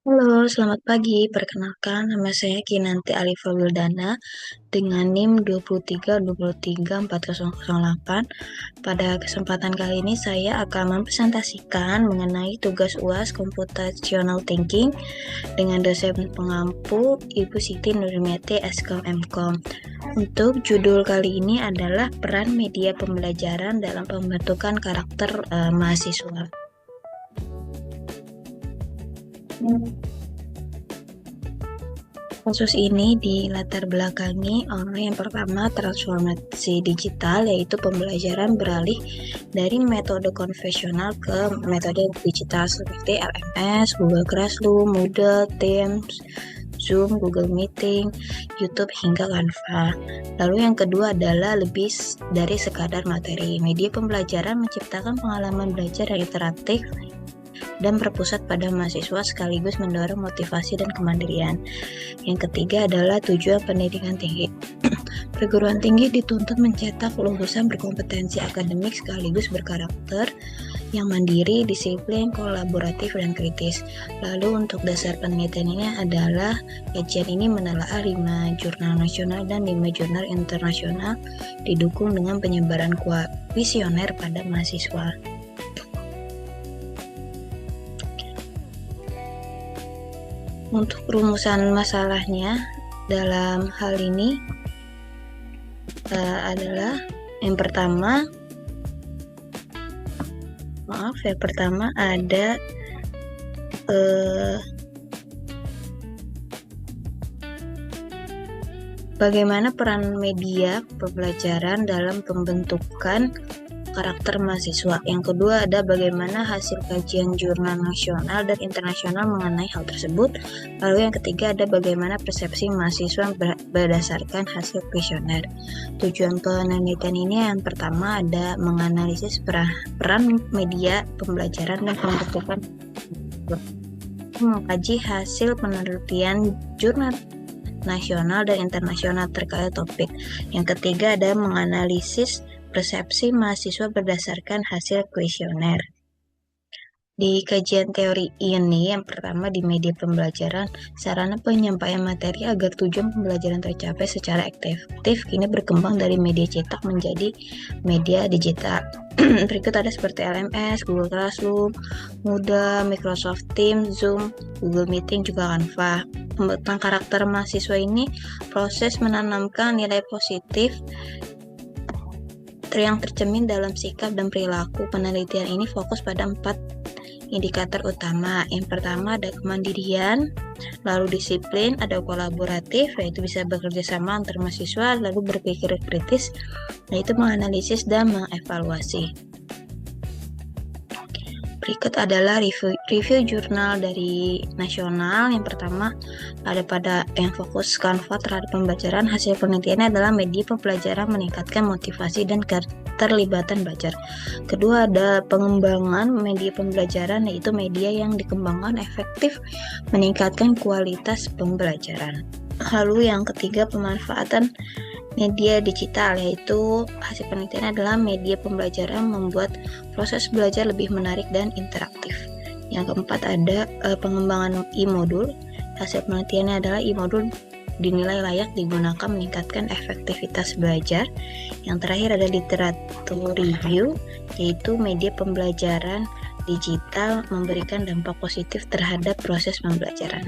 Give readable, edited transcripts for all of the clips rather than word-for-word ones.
Halo, selamat pagi. Perkenalkan, nama saya Kinanti Alifa Wildana dengan NIM 23234008. Pada kesempatan kali ini saya akan mempresentasikan mengenai tugas UAS Computational Thinking dengan dosen pengampu Ibu Siti Nurmiati Eskom Mkom. Untuk judul kali ini adalah peran media pembelajaran dalam pembentukan karakter mahasiswa. Kasus ini dilatar belakangi oleh yang pertama transformasi digital, yaitu pembelajaran beralih dari metode konvensional ke metode digital seperti LMS, Google Classroom, Moodle, Teams, Zoom, Google Meeting, YouTube, hingga Canva. Lalu yang kedua adalah lebih dari sekadar materi. Media pembelajaran menciptakan pengalaman belajar yang interaktif dan berpusat pada mahasiswa sekaligus mendorong motivasi dan kemandirian. Yang ketiga adalah tujuan pendidikan tinggi. Perguruan tinggi dituntut mencetak lulusan berkompetensi akademik sekaligus berkarakter yang mandiri, disiplin, kolaboratif, dan kritis. Lalu untuk dasar penelitiannya adalah kajian ini menelaah 5 jurnal nasional dan 5 jurnal internasional didukung dengan penyebaran kuesioner pada mahasiswa. Untuk rumusan masalahnya dalam hal ini adalah yang pertama ada bagaimana peran media pembelajaran dalam pembentukan karakter mahasiswa. Yang kedua ada bagaimana hasil kajian jurnal nasional dan internasional mengenai hal tersebut. Lalu yang ketiga ada bagaimana persepsi mahasiswa berdasarkan hasil kuesioner. Tujuan penelitian ini yang pertama ada menganalisis peran media pembelajaran dan pembentukan, mengkaji hasil penelitian jurnal nasional dan internasional terkait topik. Yang ketiga ada menganalisis persepsi mahasiswa berdasarkan hasil kuesioner. Di kajian teori ini, yang pertama di media pembelajaran, sarana penyampaian materi agar tujuan pembelajaran tercapai secara efektif kini berkembang dari media cetak menjadi media digital. Berikut ada seperti LMS, Google Classroom, Moodle, Microsoft Teams, Zoom, Google Meeting, juga Canva. Pembentukan karakter mahasiswa ini proses menanamkan nilai positif yang tercermin dalam sikap dan perilaku. Penelitian ini fokus pada 4 indikator utama. Yang pertama ada kemandirian, lalu disiplin, ada kolaboratif, yaitu bisa bekerja sama antar mahasiswa, lalu berpikir kritis, yaitu menganalisis dan mengevaluasi. Berikut adalah review jurnal dari nasional. Yang pertama ada pada yang fokus Canva terhadap pembelajaran. Hasil penelitiannya adalah media pembelajaran meningkatkan motivasi dan keterlibatan belajar. Kedua ada pengembangan media pembelajaran, yaitu media yang dikembangkan efektif meningkatkan kualitas pembelajaran. Lalu yang ketiga pemanfaatan media digital, yaitu hasil penelitian adalah media pembelajaran membuat proses belajar lebih menarik dan interaktif. Yang keempat ada pengembangan e-modul. Hasil penelitiannya adalah e-modul dinilai layak digunakan meningkatkan efektivitas belajar. Yang terakhir ada literatur review, yaitu media pembelajaran digital memberikan dampak positif terhadap proses pembelajaran.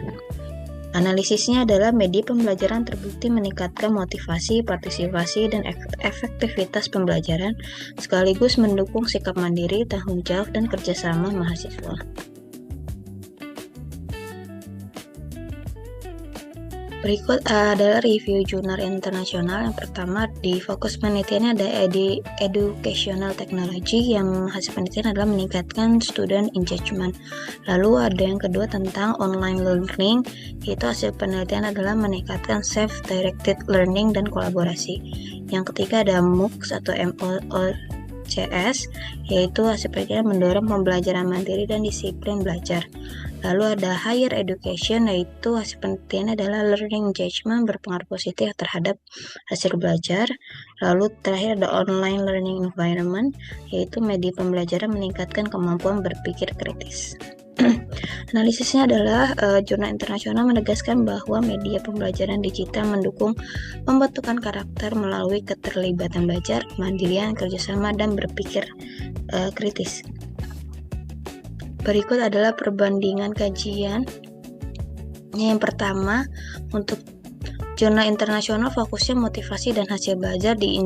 Analisisnya adalah media pembelajaran terbukti meningkatkan motivasi, partisipasi, dan efektivitas pembelajaran, sekaligus mendukung sikap mandiri, tanggung jawab, dan kerjasama mahasiswa. Berikut adalah review jurnal internasional. Yang pertama di fokus penelitiannya ada educational technology, yang hasil penelitian adalah meningkatkan student engagement. Lalu ada yang kedua tentang online learning, yaitu hasil penelitian adalah meningkatkan self-directed learning dan kolaborasi. Yang ketiga ada MOOCs atau MOOCs, yaitu hasil penelitian mendorong pembelajaran mandiri dan disiplin belajar. Lalu ada higher education, yaitu hasil penelitian adalah learning engagement berpengaruh positif terhadap hasil belajar. Lalu terakhir ada online learning environment, yaitu media pembelajaran meningkatkan kemampuan berpikir kritis. Analisisnya adalah jurnal internasional menegaskan bahwa media pembelajaran digital mendukung pembentukan karakter melalui keterlibatan belajar, kemandirian, kerjasama, dan berpikir kritis. Berikut adalah perbandingan kajian. Yang pertama, untuk jurnal internasional fokusnya motivasi dan hasil belajar di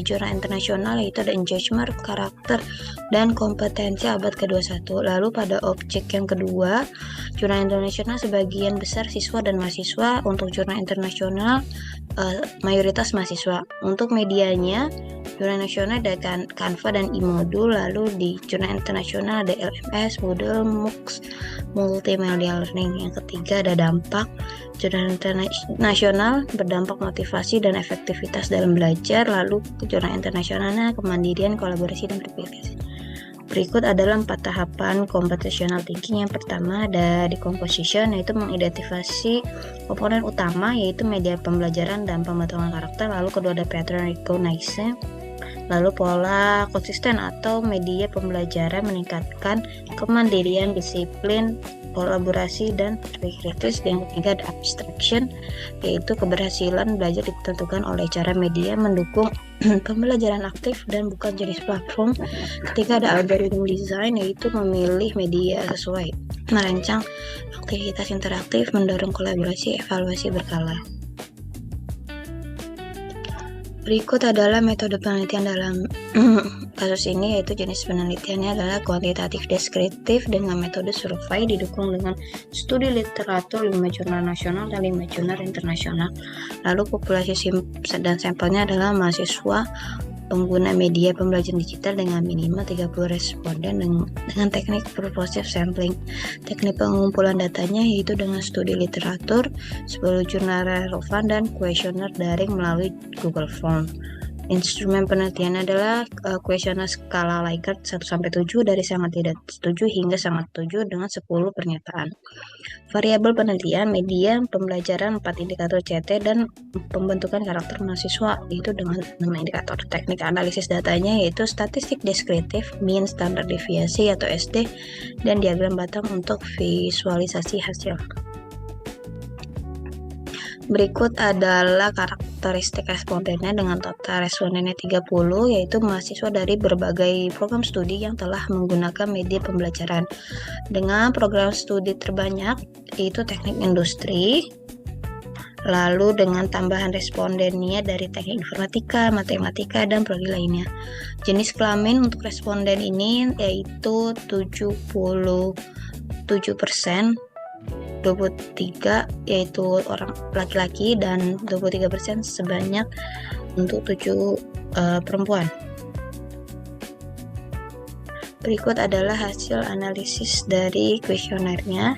jurnal internasional, yaitu ada engagement, karakter, dan kompetensi abad ke-21. Lalu pada objek yang kedua, jurnal internasional sebagian besar siswa dan mahasiswa. Untuk jurnal internasional mayoritas mahasiswa. Untuk medianya, jurnal nasional ada Canva dan e-modul. Lalu di jurnal internasional ada LMS, Moodle, MOOCs, multimedia learning. Yang ketiga ada dampak. Jurnal internasional berdampak motivasi dan efektivitas dalam belajar. Lalu jurnal internasionalnya kemandirian, kolaborasi, dan berpikir. Berikut adalah 4 tahapan computational thinking. Yang pertama ada decomposition, yaitu mengidentifikasi komponen utama, yaitu media pembelajaran dan pembentukan karakter. Lalu kedua ada pattern recognition. Lalu pola konsisten atau media pembelajaran meningkatkan kemandirian, disiplin, kolaborasi, dan berpikir kritis. Yang ketiga ada abstraction, yaitu keberhasilan belajar ditentukan oleh cara media mendukung pembelajaran aktif dan bukan jenis platform. Ketiga ada algorithm design, yaitu memilih media sesuai merancang aktivitas interaktif, mendorong kolaborasi, evaluasi berkala. Berikut adalah metode penelitian dalam kasus ini, yaitu jenis penelitiannya adalah kuantitatif deskriptif dengan metode survei didukung dengan studi literatur 5 jurnal nasional dan 5 jurnal internasional. Lalu populasi dan sampelnya adalah mahasiswa pengguna media pembelajaran digital dengan minimal 30 responden dengan teknik purposive sampling. Teknik pengumpulan datanya yaitu dengan studi literatur, 10 jurnal relevan, dan kuesioner daring melalui Google Form. Instrumen penelitian adalah kuesioner skala Likert 1-7 dari sangat tidak setuju hingga sangat setuju dengan 10 pernyataan. Variabel penelitian, media pembelajaran 4 indikator CT, dan pembentukan karakter mahasiswa yaitu dengan 6 indikator. Teknik analisis datanya yaitu statistik deskriptif, mean, standar deviasi atau SD, dan diagram batang untuk visualisasi hasil. Berikut adalah karakteristik respondennya dengan total respondennya 30, yaitu mahasiswa dari berbagai program studi yang telah menggunakan media pembelajaran. Dengan program studi terbanyak yaitu teknik industri, lalu dengan tambahan respondennya dari teknik informatika, matematika, dan prodi lainnya. Jenis kelamin untuk responden ini yaitu 77%, 23 yaitu orang laki-laki, dan 23% sebanyak untuk 7 perempuan. Berikut adalah hasil analisis dari kuesionernya,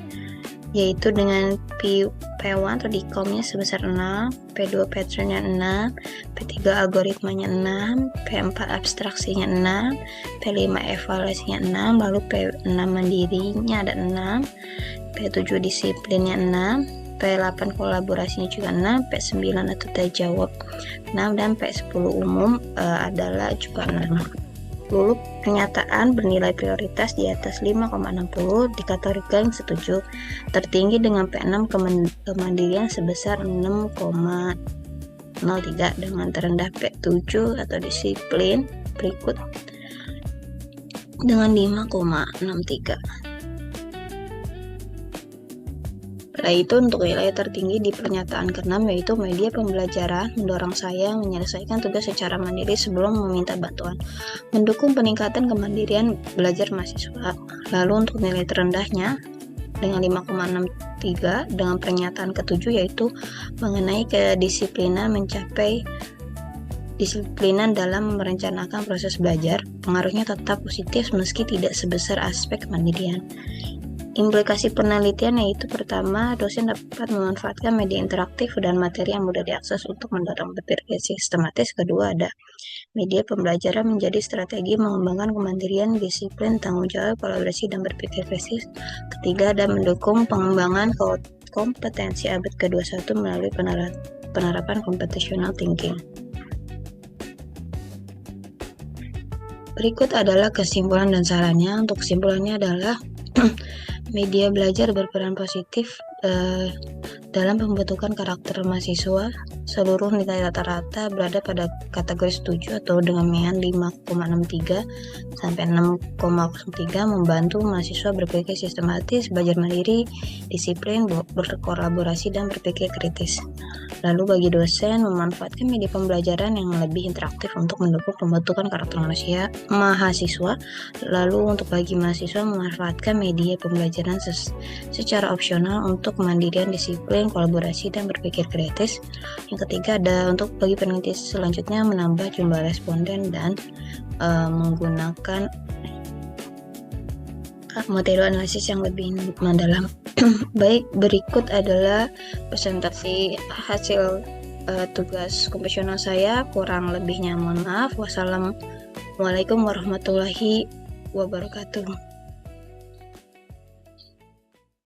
yaitu dengan P1 atau decomnya sebesar 6, P2 patternnya 6, P3 algoritmanya 6, P4 abstraksinya 6, P5 evaluasinya 6, lalu P6 mandirinya ada 6, P7 disiplinnya 6, P8 kolaborasinya juga 6, P9 atau tanya jawab 6, dan P10 umum adalah juga 6. Lalu pernyataan bernilai prioritas di atas 5,60 dikategorikan setuju. Tertinggi dengan P6 kemandirian sebesar 6,03, dengan terendah P7 atau disiplin berikut dengan 5,63. Nah, itu untuk nilai tertinggi di pernyataan ke-6, yaitu media pembelajaran mendorong saya menyelesaikan tugas secara mandiri sebelum meminta bantuan, mendukung peningkatan kemandirian belajar mahasiswa. Lalu untuk nilai terendahnya dengan 5,63 dengan pernyataan ke-7, yaitu mengenai kedisiplinan mencapai disiplinan dalam merencanakan proses belajar, pengaruhnya tetap positif meski tidak sebesar aspek kemandirian. Implikasi penelitian yaitu pertama, dosen dapat memanfaatkan media interaktif dan materi yang mudah diakses untuk mendorong berpikir sistematis. Kedua, ada media pembelajaran menjadi strategi mengembangkan kemandirian, disiplin, tanggung jawab, kolaborasi, dan berpikir kritis. Ketiga, ada mendukung pengembangan kompetensi abad ke-21 melalui penerapan computational thinking. Berikut adalah kesimpulan dan sarannya. Untuk kesimpulannya adalah media belajar berperan positif dalam pembentukan karakter mahasiswa. Seluruh nilai rata-rata berada pada kategori setuju atau dengan 5,63 sampai 6,03, membantu mahasiswa berpikir sistematis, belajar mandiri, disiplin, berkolaborasi, dan berpikir kritis. Lalu bagi dosen, memanfaatkan media pembelajaran yang lebih interaktif untuk mendukung pembentukan karakter mahasiswa. Lalu untuk bagi mahasiswa, memanfaatkan media pembelajaran secara opsional untuk kemandirian, disiplin, kolaborasi, dan berpikir kritis. Yang ketiga, ada untuk bagi peneliti selanjutnya menambah jumlah responden dan menggunakan materi analisis yang lebih mendalam. Baik, berikut adalah presentasi hasil tugas komputasional saya. Kurang lebihnya mohon maaf. Wassalamualaikum warahmatullahi wabarakatuh.